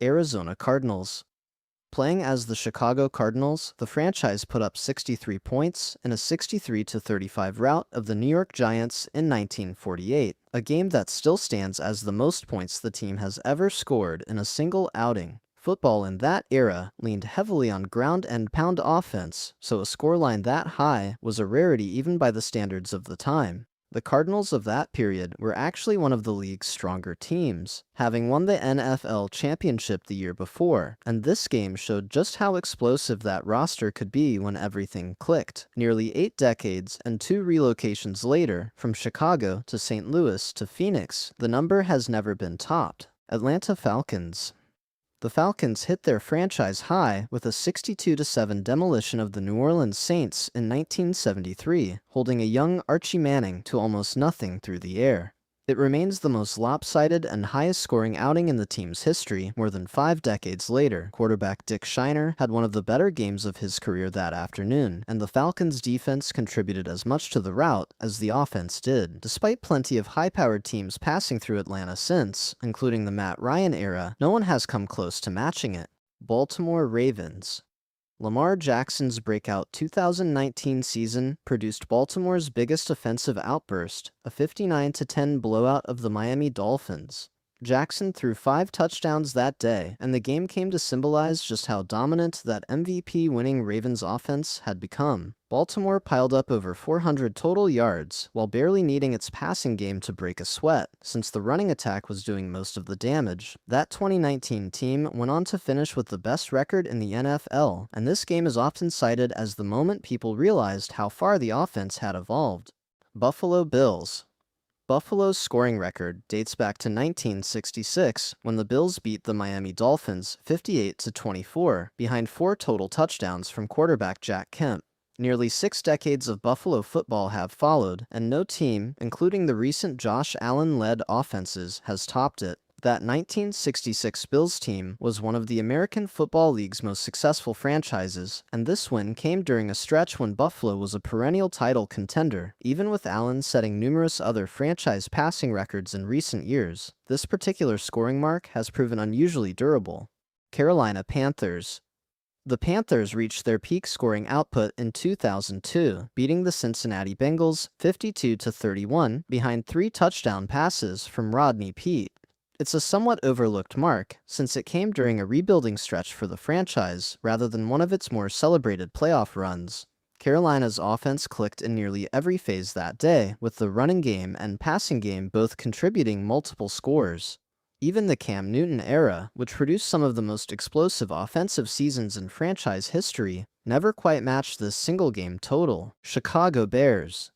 Arizona Cardinals. Playing as the Chicago Cardinals, the franchise put up 63 points in a 63-35 rout of the New York Giants in 1948, a game that still stands as the most points the team has ever scored in a single outing. Football in that era leaned heavily on ground and pound offense, so a scoreline that high was a rarity even by the standards of the time. The Cardinals of that period were actually one of the league's stronger teams, having won the NFL championship the year before, and this game showed just how explosive that roster could be when everything clicked. Nearly 8 decades and 2 relocations later, from Chicago to St. Louis to Phoenix, the number has never been topped. Atlanta Falcons. The Falcons hit their franchise high with a 62-7 demolition of the New Orleans Saints in 1973, holding a young Archie Manning to almost nothing through the air. It remains the most lopsided and highest-scoring outing in the team's history more than 5 decades later. Quarterback Dick Shiner had one of the better games of his career that afternoon, and the Falcons' defense contributed as much to the rout as the offense did. Despite plenty of high-powered teams passing through Atlanta since, including the Matt Ryan era, no one has come close to matching it. Baltimore Ravens. Lamar Jackson's breakout 2019 season produced Baltimore's biggest offensive outburst, a 59-10 blowout of the Miami Dolphins. Jackson threw 5 touchdowns that day, and the game came to symbolize just how dominant that MVP-winning Ravens offense had become. Baltimore piled up over 400 total yards, while barely needing its passing game to break a sweat, since the running attack was doing most of the damage. That 2019 team went on to finish with the best record in the NFL, and this game is often cited as the moment people realized how far the offense had evolved. Buffalo Bills. Buffalo's scoring record dates back to 1966, when the Bills beat the Miami Dolphins 58-24, behind 4 total touchdowns from quarterback Jack Kemp. Nearly 6 decades of Buffalo football have followed, and no team, including the recent Josh Allen-led offenses, has topped it. That 1966 Bills team was one of the American Football League's most successful franchises, and this win came during a stretch when Buffalo was a perennial title contender, even with Allen setting numerous other franchise passing records in recent years. This particular scoring mark has proven unusually durable. Carolina Panthers. The Panthers reached their peak scoring output in 2002, beating the Cincinnati Bengals 52-31 behind 3 touchdown passes from Rodney Peete. It's a somewhat overlooked mark, since it came during a rebuilding stretch for the franchise rather than one of its more celebrated playoff runs. Carolina's offense clicked in nearly every phase that day, with the running game and passing game both contributing multiple scores. Even the Cam Newton era, which produced some of the most explosive offensive seasons in franchise history, never quite matched this single-game total. Chicago Bears.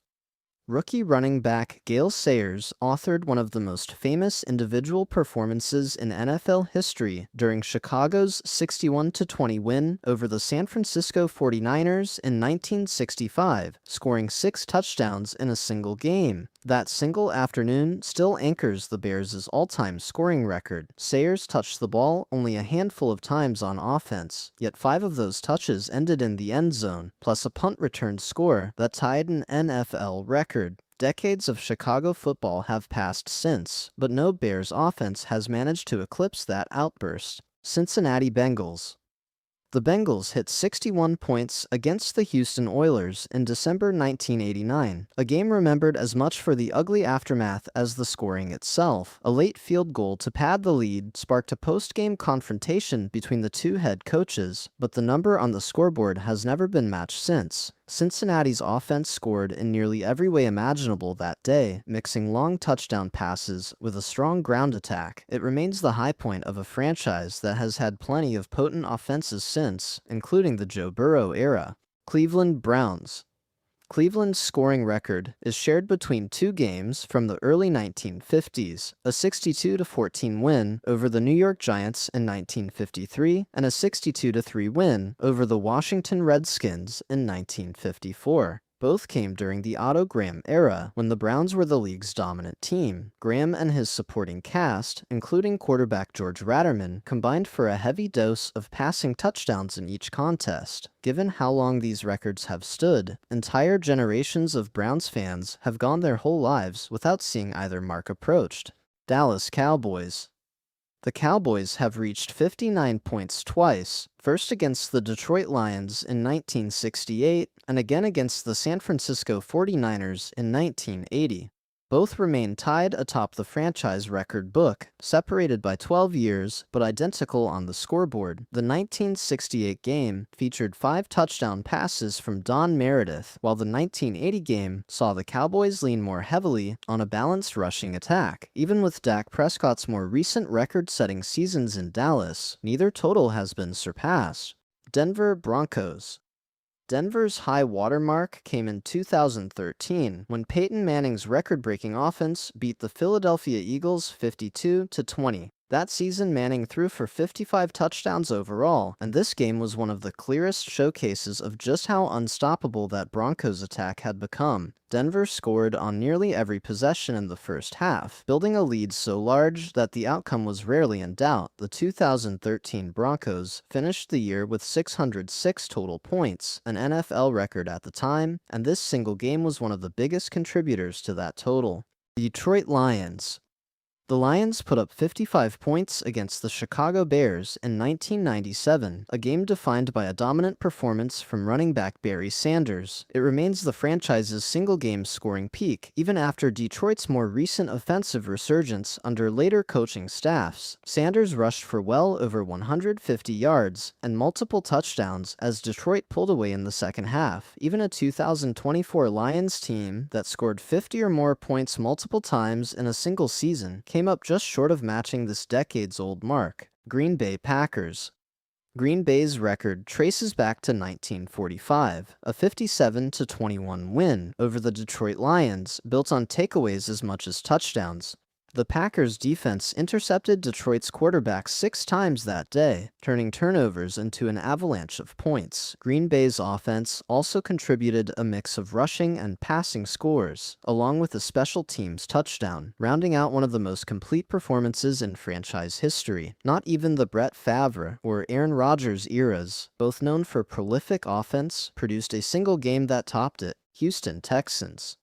Rookie running back Gale Sayers authored one of the most famous individual performances in NFL history during Chicago's 61-20 win over the San Francisco 49ers in 1965, scoring 6 touchdowns in a single game. That single afternoon still anchors the Bears' all-time scoring record. Sayers touched the ball only a handful of times on offense, yet 5 of those touches ended in the end zone, plus a punt return score that tied an NFL record. Decades of Chicago football have passed since, but no Bears offense has managed to eclipse that outburst. Cincinnati Bengals. The Bengals hit 61 points against the Houston Oilers in December 1989, a game remembered as much for the ugly aftermath as the scoring itself. A late field goal to pad the lead sparked a post-game confrontation between the 2 head coaches, but the number on the scoreboard has never been matched since. Cincinnati's offense scored in nearly every way imaginable that day, mixing long touchdown passes with a strong ground attack. It remains the high point of a franchise that has had plenty of potent offenses since, including the Joe Burrow era. Cleveland Browns. Cleveland's scoring record is shared between 2 games from the early 1950s, a 62-14 win over the New York Giants in 1953 and a 62-3 win over the Washington Redskins in 1954. Both came during the Otto Graham era, when the Browns were the league's dominant team. Graham and his supporting cast, including quarterback George Ratterman, combined for a heavy dose of passing touchdowns in each contest. Given how long these records have stood, entire generations of Browns fans have gone their whole lives without seeing either mark approached. Dallas Cowboys. The Cowboys have reached 59 points twice, first against the Detroit Lions in 1968 and again against the San Francisco 49ers in 1980. Both remain tied atop the franchise record book, separated by 12 years but identical on the scoreboard. The 1968 game featured 5 touchdown passes from Don Meredith, while the 1980 game saw the Cowboys lean more heavily on a balanced rushing attack. Even with Dak Prescott's more recent record-setting seasons in Dallas, neither total has been surpassed. Denver Broncos. Denver's high watermark came in 2013 when Peyton Manning's record-breaking offense beat the Philadelphia Eagles 52-20. That season, Manning threw for 55 touchdowns overall, and this game was one of the clearest showcases of just how unstoppable that Broncos attack had become. Denver scored on nearly every possession in the first half, building a lead so large that the outcome was rarely in doubt. The 2013 Broncos finished the year with 606 total points, an NFL record at the time, and this single game was one of the biggest contributors to that total. Detroit Lions. The Lions put up 55 points against the Chicago Bears in 1997, a game defined by a dominant performance from running back Barry Sanders. It remains the franchise's single-game scoring peak, even after Detroit's more recent offensive resurgence under later coaching staffs. Sanders rushed for well over 150 yards and multiple touchdowns as Detroit pulled away in the second half. Even a 2024 Lions team that scored 50 or more points multiple times in a single season came up just short of matching this decades-old mark. Green Bay Packers. Green Bay's record traces back to 1945, a 57-21 win over the Detroit Lions, built on takeaways as much as touchdowns. The Packers' defense intercepted Detroit's quarterback 6 times that day, turning turnovers into an avalanche of points. Green Bay's offense also contributed a mix of rushing and passing scores, along with a special teams touchdown, rounding out one of the most complete performances in franchise history. Not even the Brett Favre or Aaron Rodgers eras, both known for prolific offense, produced a single game that topped it. Houston Texans.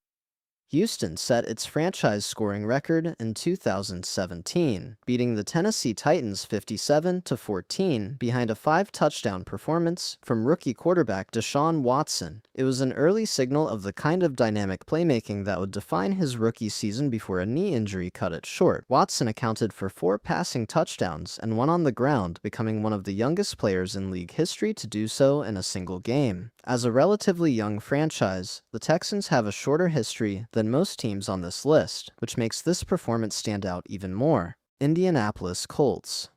Houston set its franchise scoring record in 2017, beating the Tennessee Titans 57-14 behind a 5-touchdown performance from rookie quarterback Deshaun Watson. It was an early signal of the kind of dynamic playmaking that would define his rookie season before a knee injury cut it short. Watson accounted for 4 passing touchdowns and 1 on the ground, becoming one of the youngest players in league history to do so in a single game. As a relatively young franchise, the Texans have a shorter history than most teams on this list, which makes this performance stand out even more. Indianapolis Colts.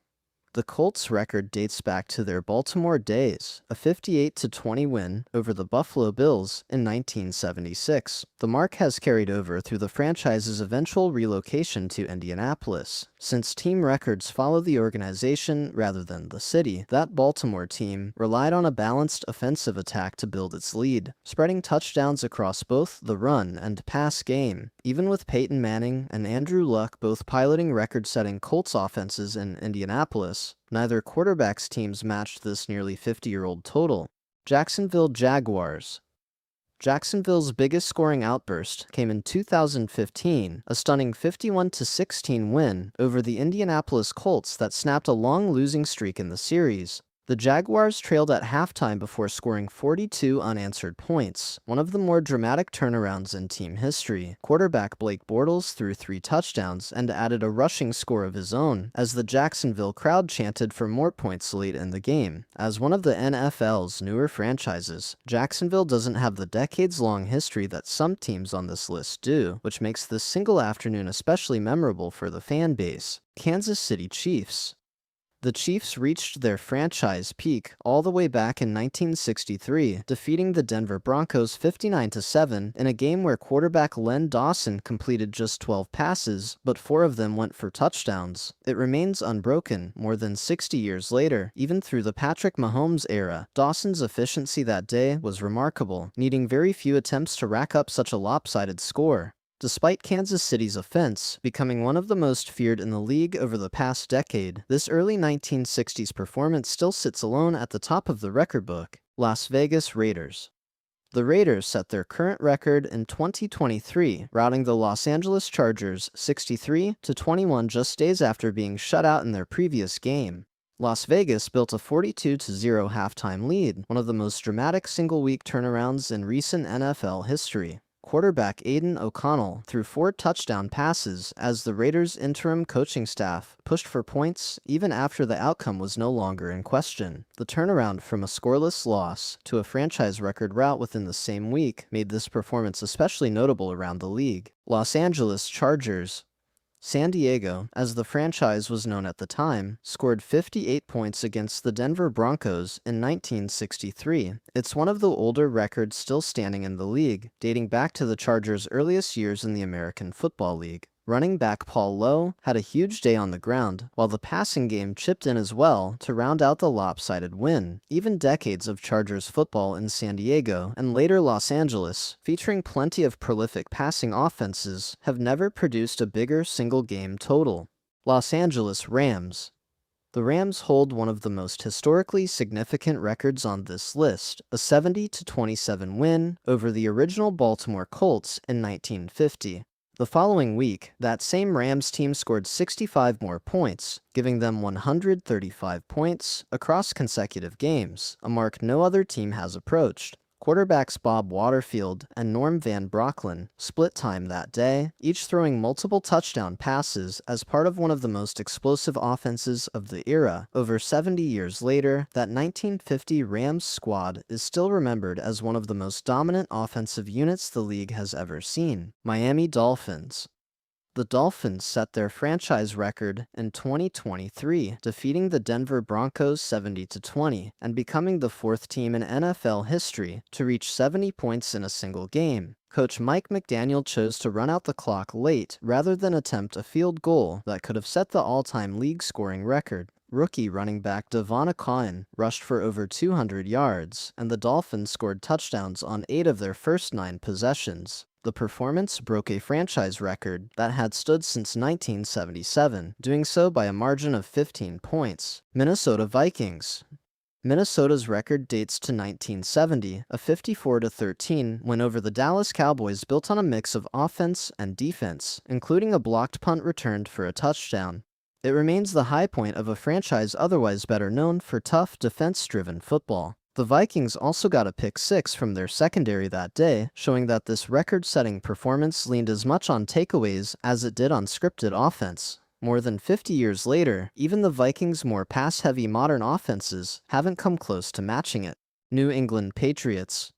The Colts' record dates back to their Baltimore days, a 58-20 win over the Buffalo Bills in 1976. The mark has carried over through the franchise's eventual relocation to Indianapolis. Since team records follow the organization rather than the city, that Baltimore team relied on a balanced offensive attack to build its lead, spreading touchdowns across both the run and pass game. Even with Peyton Manning and Andrew Luck both piloting record-setting Colts offenses in Indianapolis, neither quarterback's teams matched this nearly 50-year-old total. Jacksonville Jaguars. Jacksonville's biggest scoring outburst came in 2015, a stunning 51-16 win over the Indianapolis Colts that snapped a long losing streak in the series. The Jaguars trailed at halftime before scoring 42 unanswered points, one of the more dramatic turnarounds in team history. Quarterback Blake Bortles threw 3 touchdowns and added a rushing score of his own, as the Jacksonville crowd chanted for more points late in the game. As one of the NFL's newer franchises, Jacksonville doesn't have the decades-long history that some teams on this list do, which makes this single afternoon especially memorable for the fan base. Kansas City Chiefs. The Chiefs reached their franchise peak all the way back in 1963, defeating the Denver Broncos 59-7 in a game where quarterback Len Dawson completed just 12 passes, but 4 of them went for touchdowns. It remains unbroken more than 60 years later. Even through the Patrick Mahomes era, Dawson's efficiency that day was remarkable, needing very few attempts to rack up such a lopsided score. Despite Kansas City's offense becoming one of the most feared in the league over the past decade, this early 1960s performance still sits alone at the top of the record book. Las Vegas Raiders. The Raiders set their current record in 2023, routing the Los Angeles Chargers 63-21 just days after being shut out in their previous game. Las Vegas built a 42-0 halftime lead, one of the most dramatic single-week turnarounds in recent NFL history. Quarterback Aidan O'Connell threw 4 touchdown passes as the Raiders' interim coaching staff pushed for points even after the outcome was no longer in question. The turnaround from a scoreless loss to a franchise record rout within the same week made this performance especially notable around the league. Los Angeles Chargers, San Diego, as the franchise was known at the time, scored 58 points against the Denver Broncos in 1963. It's one of the older records still standing in the league, dating back to the Chargers' earliest years in the American Football League. Running back Paul Lowe had a huge day on the ground, while the passing game chipped in as well to round out the lopsided win. Even decades of Chargers football in San Diego and later Los Angeles, featuring plenty of prolific passing offenses, have never produced a bigger single-game total. Los Angeles Rams. The Rams hold one of the most historically significant records on this list, a 70-27 win over the original Baltimore Colts in 1950. The following week, that same Rams team scored 65 more points, giving them 135 points across consecutive games, a mark no other team has approached. Quarterbacks Bob Waterfield and Norm Van Brocklin split time that day, each throwing multiple touchdown passes as part of one of the most explosive offenses of the era. Over 70 years later, that 1950 Rams squad is still remembered as one of the most dominant offensive units the league has ever seen. Miami Dolphins. The Dolphins set their franchise record in 2023, defeating the Denver Broncos 70-20 and becoming the 4th team in NFL history to reach 70 points in a single game. Coach Mike McDaniel chose to run out the clock late rather than attempt a field goal that could have set the all-time league scoring record. Rookie running back Devon Achane rushed for over 200 yards, and the Dolphins scored touchdowns on 8 of their first 9 possessions. The performance broke a franchise record that had stood since 1977, doing so by a margin of 15 points. Minnesota Vikings. Minnesota's record dates to 1970, a 54-13 win over the Dallas Cowboys built on a mix of offense and defense, including a blocked punt returned for a touchdown. It remains the high point of a franchise otherwise better known for tough, defense-driven football. The Vikings also got a pick 6 from their secondary that day, showing that this record-setting performance leaned as much on takeaways as it did on scripted offense. More than 50 years later, even the Vikings' more pass-heavy modern offenses haven't come close to matching it. New England Patriots.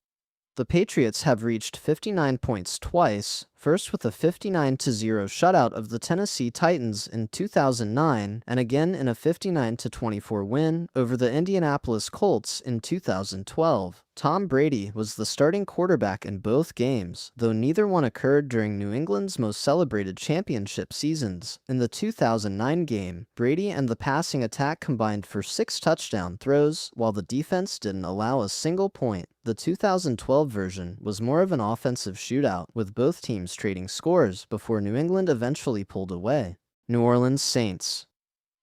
The Patriots have reached 59 points twice, first with a 59-0 shutout of the Tennessee Titans in 2009, and again in a 59-24 win over the Indianapolis Colts in 2012. Tom Brady was the starting quarterback in both games, though neither one occurred during New England's most celebrated championship seasons. In the 2009 game, Brady and the passing attack combined for 6 touchdown throws, while the defense didn't allow a single point. The 2012 version was more of an offensive shootout, with both teams trading scores before New England eventually pulled away. New Orleans Saints.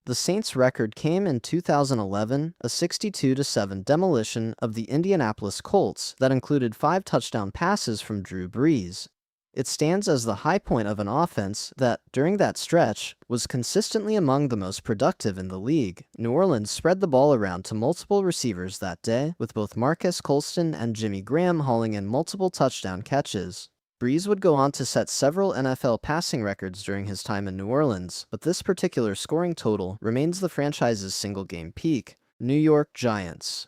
The Saints' record came in 2011, a 62-7 demolition of the Indianapolis Colts that included 5 touchdown passes from Drew Brees. It stands as the high point of an offense that, during that stretch, was consistently among the most productive in the league. New Orleans spread the ball around to multiple receivers that day, with both Marcus Colston and Jimmy Graham hauling in multiple touchdown catches. Brees would go on to set several NFL passing records during his time in New Orleans, but this particular scoring total remains the franchise's single-game peak. New York Giants.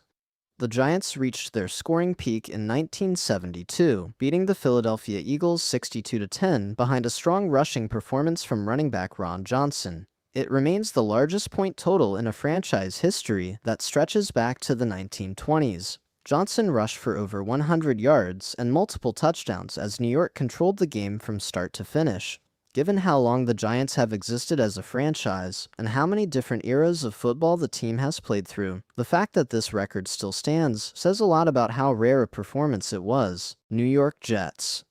The Giants reached their scoring peak in 1972, beating the Philadelphia Eagles 62-10 behind a strong rushing performance from running back Ron Johnson. It remains the largest point total in a franchise history that stretches back to the 1920s. Johnson rushed for over 100 yards and multiple touchdowns as New York controlled the game from start to finish. Given how long the Giants have existed as a franchise, and how many different eras of football the team has played through, the fact that this record still stands says a lot about how rare a performance it was. New York Jets.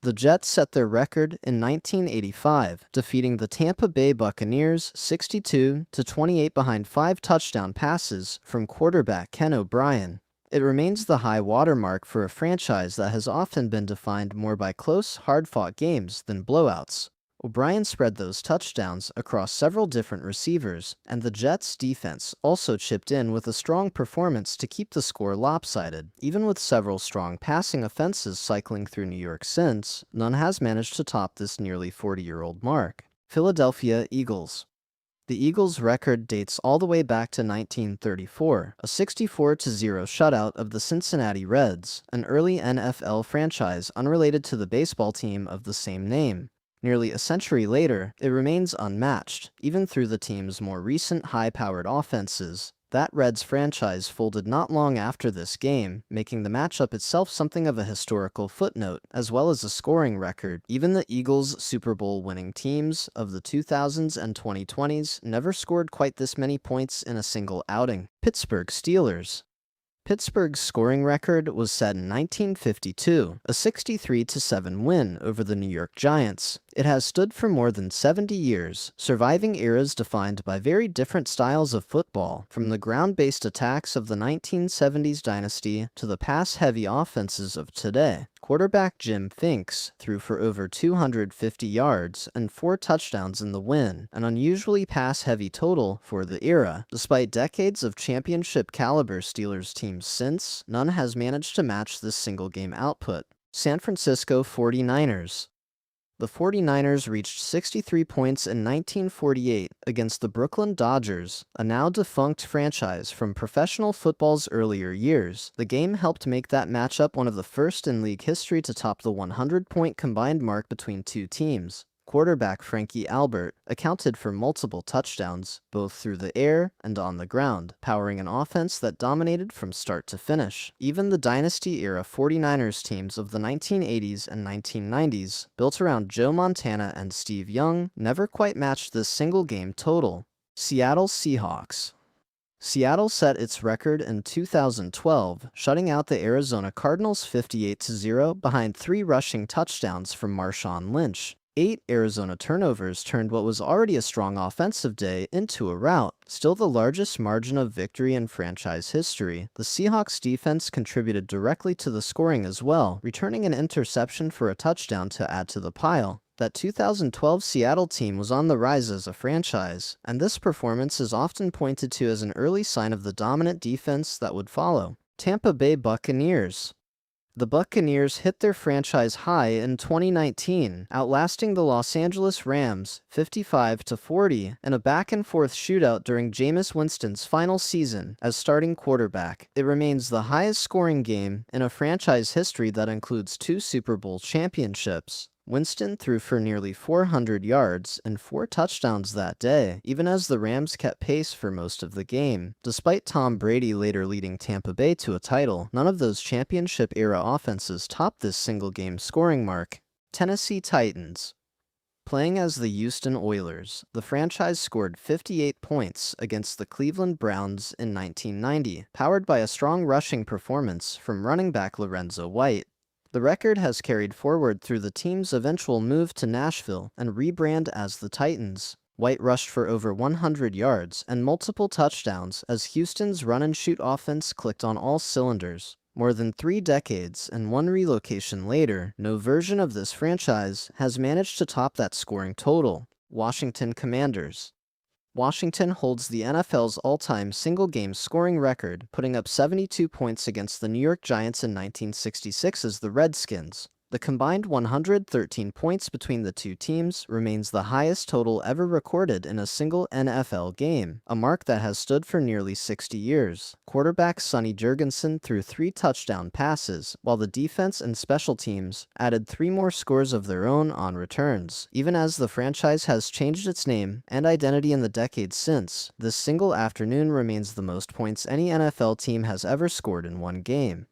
The Jets set their record in 1985, defeating the Tampa Bay Buccaneers 62-28 behind 5 touchdown passes from quarterback Ken O'Brien. It remains the high watermark for a franchise that has often been defined more by close, hard-fought games than blowouts. O'Brien spread those touchdowns across several different receivers, and the Jets' defense also chipped in with a strong performance to keep the score lopsided. Even with several strong passing offenses cycling through New York since, none has managed to top this nearly 40-year-old mark. Philadelphia Eagles. The Eagles' record dates all the way back to 1934, a 64-0 shutout of the Cincinnati Reds, an early NFL franchise unrelated to the baseball team of the same name. Nearly a century later, it remains unmatched, even through the team's more recent high-powered offenses. That Reds franchise folded not long after this game, making the matchup itself something of a historical footnote, as well as a scoring record. Even the Eagles' Super Bowl winning teams of the 2000s and 2020s never scored quite this many points in a single outing. Pittsburgh Steelers. Pittsburgh's scoring record was set in 1952, a 63-7 win over the New York Giants. It has stood for more than 70 years, surviving eras defined by very different styles of football, from the ground-based attacks of the 1970s dynasty to the pass-heavy offenses of today. Quarterback Jim Finks threw for over 250 yards and 4 touchdowns in the win, an unusually pass-heavy total for the era. Despite decades of championship-caliber Steelers teams since, none has managed to match this single-game output. San Francisco 49ers. The 49ers reached 63 points in 1948 against the Brooklyn Dodgers, a now-defunct franchise from professional football's earlier years. The game helped make that matchup one of the first in league history to top the 100-point combined mark between two teams. Quarterback Frankie Albert accounted for multiple touchdowns, both through the air and on the ground, powering an offense that dominated from start to finish. Even the dynasty-era 49ers teams of the 1980s and 1990s, built around Joe Montana and Steve Young, never quite matched this single-game total. Seattle Seahawks. Seattle set its record in 2012, shutting out the Arizona Cardinals 58-0 behind 3 rushing touchdowns from Marshawn Lynch. 8 Arizona turnovers turned what was already a strong offensive day into a rout, still the largest margin of victory in franchise history. The Seahawks defense contributed directly to the scoring as well, returning an interception for a touchdown to add to the pile. That 2012 Seattle team was on the rise as a franchise, and this performance is often pointed to as an early sign of the dominant defense that would follow. Tampa Bay Buccaneers. The Buccaneers hit their franchise high in 2019, outlasting the Los Angeles Rams 55-40 in a back-and-forth shootout during Jameis Winston's final season as starting quarterback. It remains the highest-scoring game in a franchise history that includes 2 Super Bowl championships. Winston threw for nearly 400 yards and 4 touchdowns that day, even as the Rams kept pace for most of the game. Despite Tom Brady later leading Tampa Bay to a title, none of those championship-era offenses topped this single-game scoring mark. Tennessee Titans. Playing as the Houston Oilers, the franchise scored 58 points against the Cleveland Browns in 1990, powered by a strong rushing performance from running back Lorenzo White. The record has carried forward through the team's eventual move to Nashville and rebrand as the Titans. White rushed for over 100 yards and multiple touchdowns as Houston's run-and-shoot offense clicked on all cylinders. More than 3 decades and 1 relocation later, no version of this franchise has managed to top that scoring total. Washington Commanders. Washington holds the NFL's all-time single-game scoring record, putting up 72 points against the New York Giants in 1966 as the Redskins. The combined 113 points between the two teams remains the highest total ever recorded in a single NFL game, a mark that has stood for nearly 60 years. Quarterback Sonny Jurgensen threw 3 touchdown passes, while the defense and special teams added 3 more scores of their own on returns. Even as the franchise has changed its name and identity in the decades since, this single afternoon remains the most points any NFL team has ever scored in one game.